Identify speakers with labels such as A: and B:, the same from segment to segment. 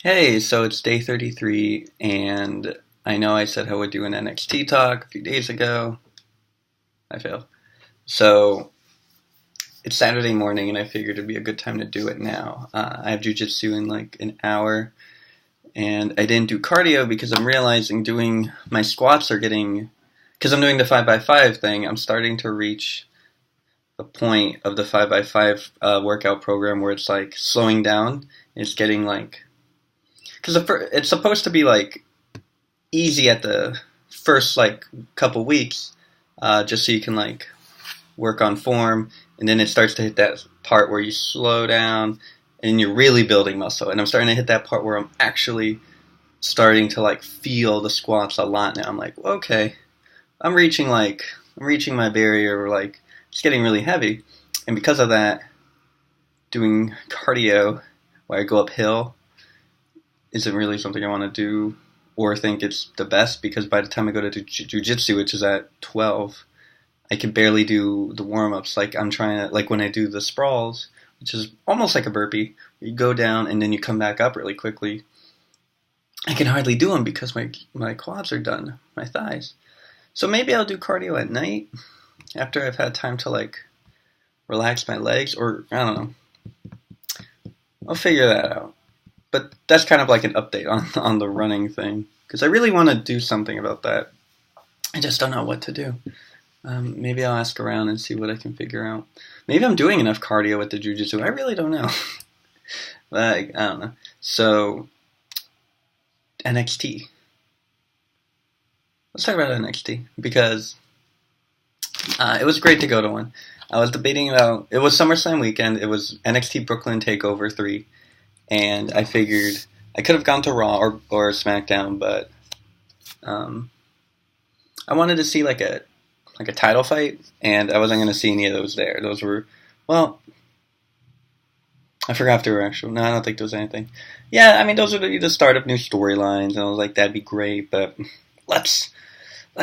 A: Hey, so it's day 33, and I know I said I would do an NXT talk a few days ago. I failed. So it's Saturday morning, and I figured it'd be a good time to do it now. I have jujitsu in like an hour, and I didn't do cardio because I'm realizing doing my squats are getting. Because I'm doing the 5x5 thing, I'm starting to reach the point of the 5x5 workout program where it's like slowing down. It's getting like. Because it's supposed to be like easy at the first like couple weeks, just so you can like work on form, and then it starts to hit that part where you slow down and you're really building muscle. And I'm starting to hit that part where I'm actually starting to like feel the squats a lot now. I'm like, okay, I'm reaching my barrier, or like it's getting really heavy, and because of that, doing cardio where I go uphill isn't really something I want to do or think it's the best, because by the time I go to jujitsu, which is at 12, I can barely do the warm-ups. Like I'm trying to, like when I do the sprawls, which is almost like a burpee, you go down and then you come back up really quickly. I can hardly do them because my quads are done, my thighs. So maybe I'll do cardio at night after I've had time to like relax my legs, or I don't know. I'll figure that out. But that's kind of like an update on the running thing, because I really want to do something about that. I just don't know what to do. Maybe I'll ask around and see what I can figure out. Maybe I'm doing enough cardio with the jujitsu. I really don't know. Like, I don't know. So, NXT. Let's talk about NXT, because it was great to go to one. I was debating about, it was SummerSlam weekend. It was NXT Brooklyn Takeover 3. And I figured I could have gone to Raw or SmackDown, but I wanted to see like a title fight, and I wasn't going to see any of those there. Those were, well, I forgot if they were actual. No, I don't think there was anything. Yeah, I mean, those are the start of new storylines, and I was like, that'd be great, but let's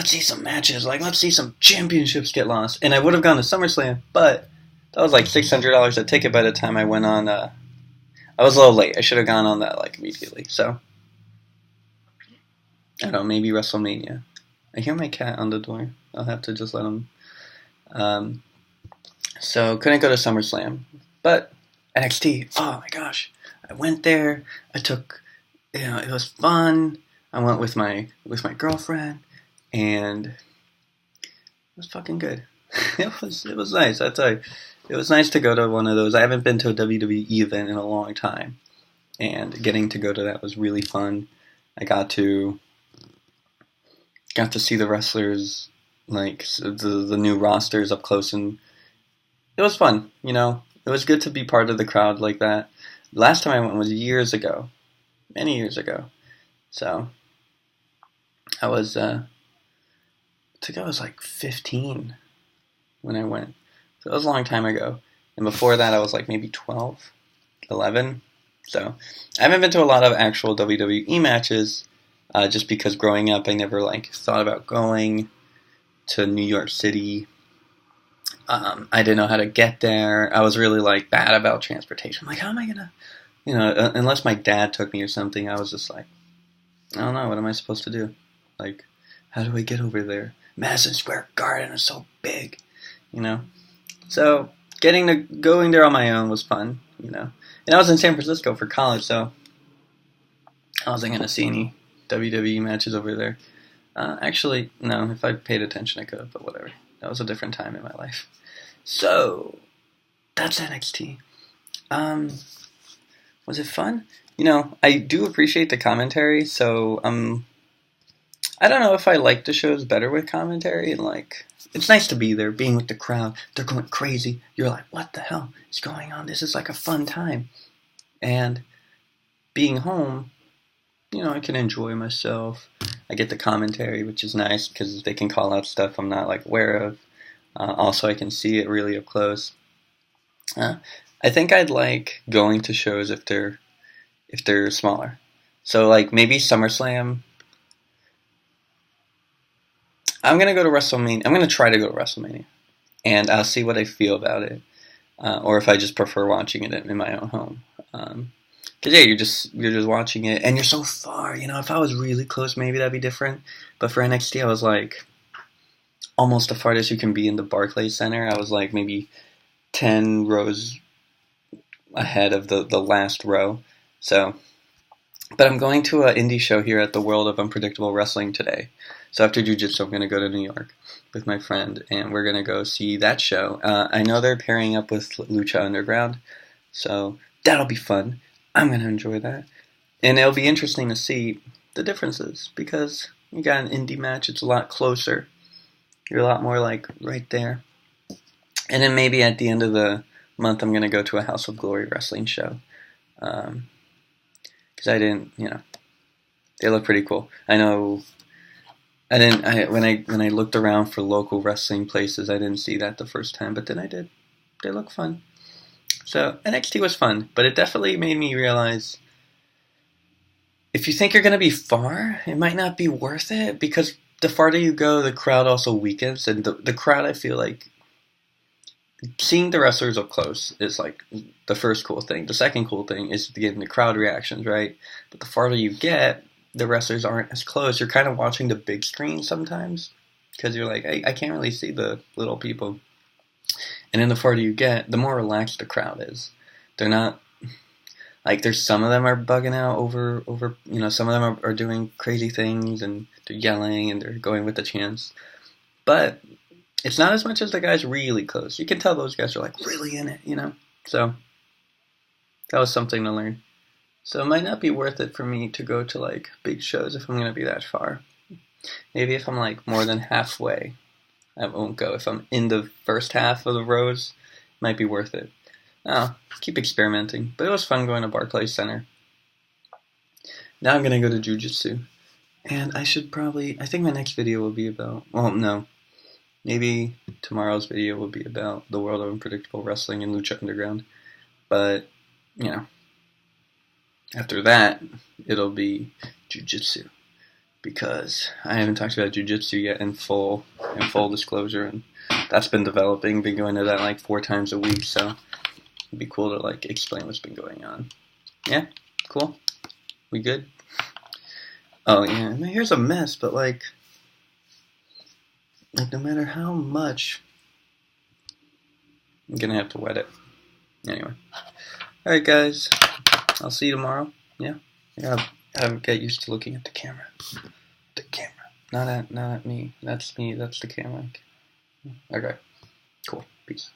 A: see some matches. Like, let's see some championships get lost. And I would have gone to SummerSlam, but that was like $600 a ticket by the time I went on. I was a little late. I should have gone on that like immediately. So I don't know, maybe WrestleMania. I hear my cat on the door. I'll have to just let him. So couldn't go to SummerSlam, but NXT. Oh my gosh, I went there. I took, it was fun. I went with my girlfriend, and it was fucking good. It was nice. I tell you, it was nice to go to one of those. I haven't been to a WWE event in a long time, and getting to go to that was really fun. I got to see the wrestlers, like the new rosters up close, and it was fun. It was good to be part of the crowd like that. Last time I went was years ago, many years ago. So I was, I think I was like 15 when I went. So it was a long time ago. And before that, I was like maybe 12, 11. So I haven't been to a lot of actual WWE matches, just because growing up, I never like thought about going to New York City. I didn't know how to get there. I was really like bad about transportation. I'm like, how am I gonna, unless my dad took me or something, I was just like, I don't know, what am I supposed to do? Like, how do I get over there? Madison Square Garden is so big, So going there on my own was fun, And I was in San Francisco for college, so I wasn't gonna see any WWE matches over there. Actually, no. If I paid attention, I could have, but whatever. That was a different time in my life. So that's NXT. Was it fun? I do appreciate the commentary, so I don't know if I like the shows better with commentary, and like, it's nice to be there, being with the crowd. They're going crazy. You're like, what the hell is going on? This is like a fun time. And being home, I can enjoy myself. I get the commentary, which is nice because they can call out stuff I'm not like aware of. Also, I can see it really up close. I think I'd like going to shows if they're smaller. So like maybe SummerSlam. I'm gonna go to WrestleMania. I'm gonna try to go to WrestleMania, and I'll see what I feel about it, or if I just prefer watching it in my own home. Cause yeah, you're just watching it, and you're so far. You know, if I was really close, maybe that'd be different. But for NXT, I was like almost the farthest you can be in the Barclays Center. I was like maybe 10 rows ahead of the last row. So, but I'm going to an indie show here at the World of Unpredictable Wrestling today. So after Jiu-Jitsu, I'm going to go to New York with my friend, and we're going to go see that show. I know they're pairing up with Lucha Underground, so that'll be fun. I'm going to enjoy that. And it'll be interesting to see the differences, because you got an indie match, it's a lot closer. You're a lot more like right there. And then maybe at the end of the month, I'm going to go to a House of Glory wrestling show. Because I didn't, they look pretty cool. I know when I looked around for local wrestling places, I didn't see that the first time, but then I did. They look fun. So NXT was fun, but it definitely made me realize if you think you're going to be far, it might not be worth it, because the farther you go, the crowd also weakens, and the crowd, I feel like, seeing the wrestlers up close is like the first cool thing. The second cool thing is getting the crowd reactions, right? But the farther you get, the wrestlers aren't as close. You're kind of watching the big screen sometimes, because you're like, I can't really see the little people. And then the farther you get, the more relaxed the crowd is. They're not like, there's some of them are bugging out over some of them are doing crazy things, and they're yelling and they're going with the chants. But it's not as much as the guys really close. You can tell those guys are like really in it, So that was something to learn. So it might not be worth it for me to go to like big shows if I'm going to be that far. Maybe if I'm like more than halfway, I won't go. If I'm in the first half of the rows, it might be worth it. I'll keep experimenting. But it was fun going to Barclays Center. Now I'm going to go to Jiu-Jitsu. And I think my next video will be about, well, no. Maybe tomorrow's video will be about the World of Unpredictable Wrestling and Lucha Underground. But, after that, it'll be Jiu-Jitsu. Because I haven't talked about Jiu-Jitsu yet in full disclosure. And that's been developing. Been going to that like 4 times a week. So it'd be cool to like explain what's been going on. Yeah? Cool? We good? Oh, yeah. My hair's a mess, but like no matter how much, I'm gonna have to wet it. Anyway. Alright, guys. I'll see you tomorrow. Yeah? I gotta get used to looking at the camera. The camera. Not at me. That's me. That's the camera. Okay. Cool. Peace.